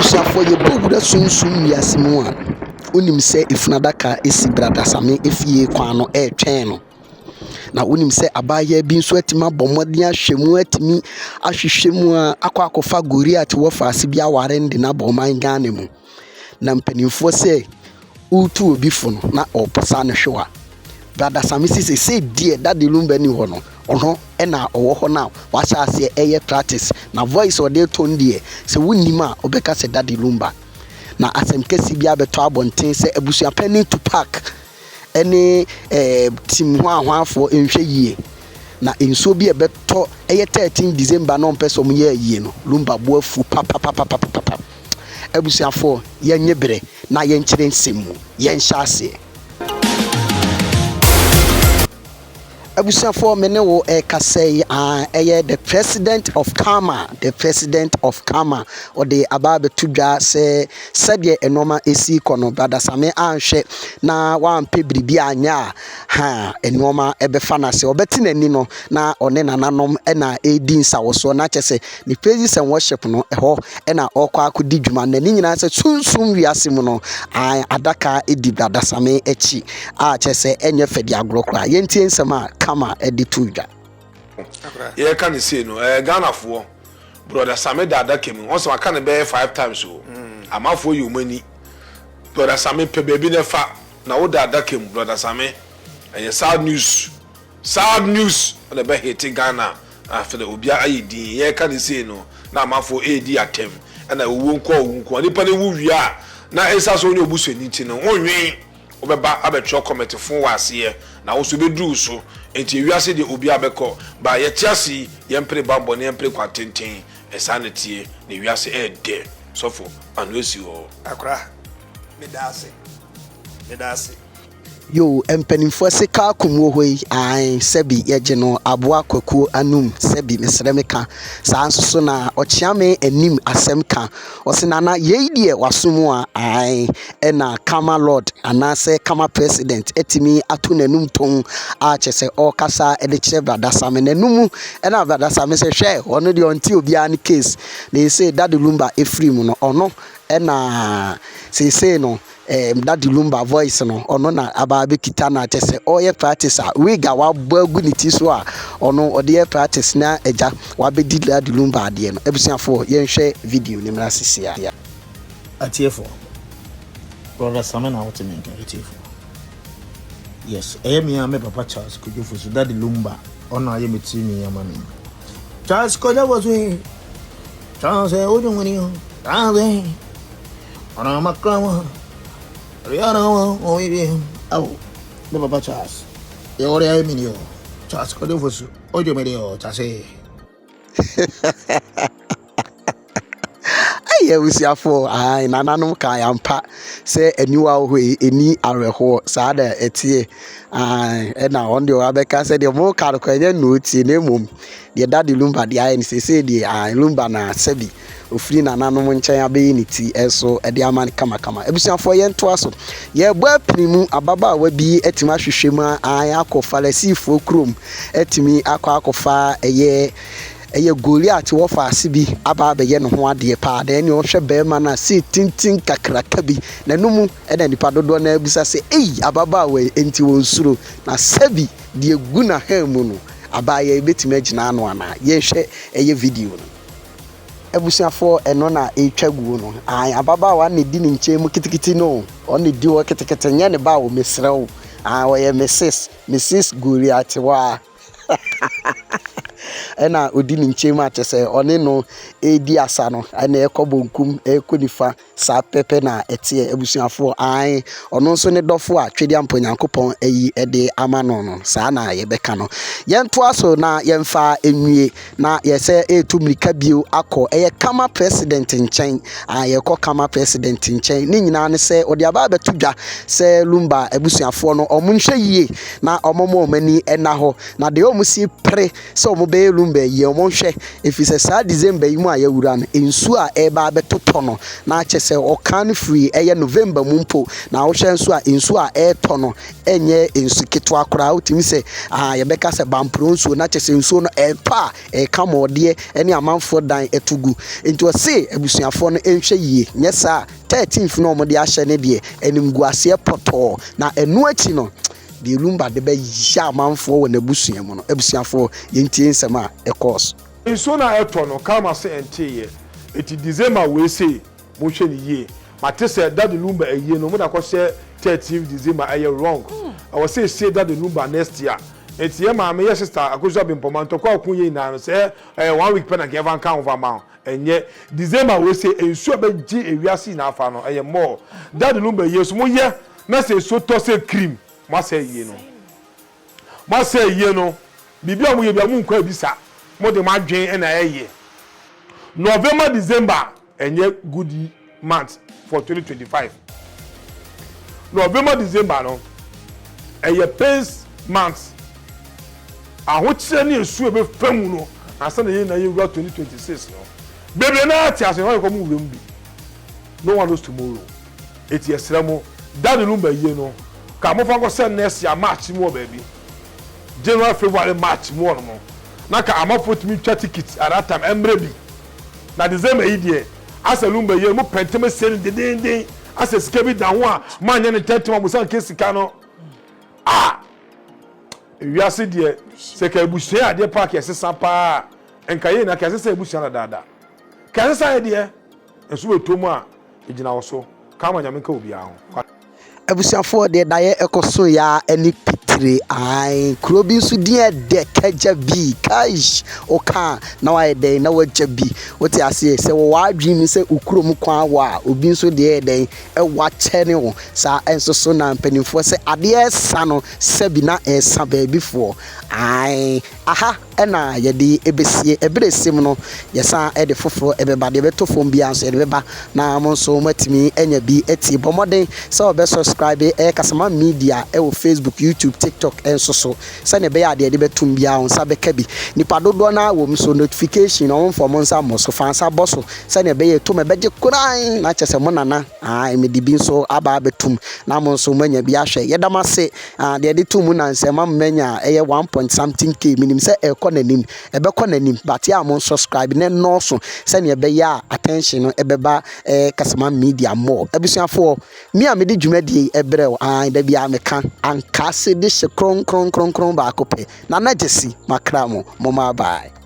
ebusuafo ye bogura sunsun wiasemu a onim se ifunadaka esi brada Sammy efie kwan no etwen no na onim se abaye bi nso atima bomodin ahwemu atimi ahwehwemu a akwakofa Goliath wo faase bi aware ndi na boman Ghana mu na mpanimfo se utu obi fo no na oposa ne hwewa brada Sammy se die dade Lumba ni ho no ono na owo ho na wacha ase eye practice na voice o de ton die se wunima obeka se dade Lumba na asem kesi bia beto abonten se abusua pani to park ene team ho ahwafo enhwe yie na enso bi ebeto eye 13 December no mpeso mu ye yie no Lumba boafu papa abusuafo yenye bere na yenkyere nsemu yenhya ase abusuafo mene wo kasei the president of Karma or the ababe tudwa se sede enoma esi kono brada Sammy anhwe na wampe bribi anya ha enoma ebefa na se obeti nani no na one nananom na edi nsawoso na kyese ni praise and worship no eho na okwa akodi dwuma na ni nyina se sunsun wiase mu no adaka edi brada Sammy echi a kyese enye fedi agrokra yentie nsema Kama edituja ye can say no Ghana for brother Sammy dada came on so can be 5 times so amafo you money brother Sammy pe baby nefa na wo dada came brother Sammy and sad news on the be hit Ghana after the obia ayidi ye can say no na amafo edi atem na wo nko nipa ne wo wia na esa so onye obuso ni ti no onwen obeba abetro committee fun wase na wo so bedu so enti wiase de obi abekọ ba ye tiasi ye mpre bambo ne mpre kwatenten esanetie ne wiase de sofo anu esi ho akra medase yo empanimfo se ka kumwo hoi sebi yeje no aboa kwaku anum sebi mesremeka saa nso na ochiame anim asem ka osinana yeidie wasumu a na Kama Lord anase Kama president etimi atu nanum ton a chese okasa ede kire brada Sammy nanum na brada Sammy se hwe ono de onti obi an case they say dade Lumba efrim no ono na say no dade Lumba voice no ono na ababe kita na chese oye practice a we ga wa bagu ni ti so a ono ode practice na eja wa be di dade Lumba ade no ebusuafo ye nhwe video ni mra sisia atiefo brother Sammy na what me kan atiefo yes me am papa Charles kujufo so dade Lumba ono aye meti ni amami Charles koja was we Charles ojo ngani Charles ona makrama Rihanna o ibi aw the papa Charles e ore aye mi ni o Charles kujufo so ojo me de o Charles ye usiafo nananom ka yampa se aniwa hoi eni areho saa da etie na on de abeka se de mo ka ko enye no tie na mum de dade Lumba de aye ni se de Lumba na sebi ofiri nananom nchen abe ni ti eso de aman kama ebusiafo ye nto aso ye gba pinimu ababa wa bi etima hwehwemu akofa lasifo krom etimi akofa eye Goliath wo faase bi aba be ye no ho ade pa da ni o hwe be ma na si tintin kakraka bi na numu na nipa dodo na abisa se ababa we enti wo nsuro na sebi de egu na hamu no abaya betima agina ano ana ye hwe eye video no ebusuafo eno na etwagu no ababa wa ne di ni nchemu kitikiti no on ne di wo kitikiti nya ne ba wo mesrew wo ye Mrs Goliath wa ena odini nchema chese one no edi asa no na ekobonkum ekonifa sa pepe na etie ebusuafo ono nso ne dofo a twedi amponyankopon eyi ede amano no sa na yebeka no yento aso na yemfa enwie na yese etumrika bio akọ Kama president nchen yekọ Kama president nchen ni nyina ne se odi aba betudwa se Lumba ebusuafo no omunhwe yie na omomo omani ena ho na de omusi pre se omobe lumba ye mo hwe efise saa December yi mu a yawura no ensu a eba abetoto no na kyese okan free eye November mu mpo na wo hwe nsu a ensu a eto no enye ensu ketwa kora utimi se ye beka se bampro nsu na kyese nsu no eto a eka modie ene amanfo dan etugu enti o se abusuafo no enhwe yie nye saa 13th no mo de ahye ne de enimguase poto na enu achi no de Lumba de be ya manfo wo na busua mu no abusuafo yentie nsema ekos nso na eto no kama se entie eti December we say mo hwe ni yie mate se that Lumba eyie no mo da ko se 13th December aye wrong I was say that Lumba next year eti ye ma me ye sister akozo bimpoma ntoko akun ye na no se 1 week pen again kan over ma enye December we say ensu abeji ewiase na afa no eye more that Lumba ye so mo ye na se so to se cream ma say ye no bibi amu ye bi amu nkwa bisa mo de ma dwen na eye November December enye good month for 2025 November December no eye pace month ahokyere ne esu ebe famu no asa na ye na ye 2026 no bebe na ati ase ho ko mu wurem bi no one knows tomorrow eti esremo that Lumba ye no ka mo fa ko send next year March mo baby January February March mo no na ka amafo timi twa ticket at that time emre bi na December yi de asa Lumba ye mo penteme sel de asa sika bi da ho a manya ne tetem mo san kesika no wiase de se ka ebusia ade park yesesa pa enka ye na ka sesa ebusia na dada ka sesa ye de enso betomu a ejina wo so ka manya menka obi a ho abusuafo de daye ekoso ya eni pitire ai krobi nso die de kaja bi kaish oka na wa de na waja bi wote ase se wo wadwin se ukrom kwa wa obi nso de den e wa chene wo sa enso so na mpanimfo se ade esa no se bi na esa ba bifo ai aha ena ye de ebesie ebresim no yesa e de foforo ebeba de beto fom bia nso de beba na mo nso matimi enya bi eti bomoden se obe subscribe kasama media e wo Facebook YouTube TikTok enso so se ne be ya de betum bia on sa beka bi nipa dodo na wo mso notification on for monsa mo so fansa boso se ne be ye to me beje kuran na chese mo nana me di bi nso aba betum na mo nso manya bi ahwe yedama se de tum na nsema manya eye 1 something k minim se nanim ebekọ nanim but ya mo subscribe ne no so se ne be ya attention no ebeba kasama media more ebusuafo mi a me di dwumadie ebrew da bia me kan anka se de hye kron ba akopɛ na na jesi makra mo ma bye.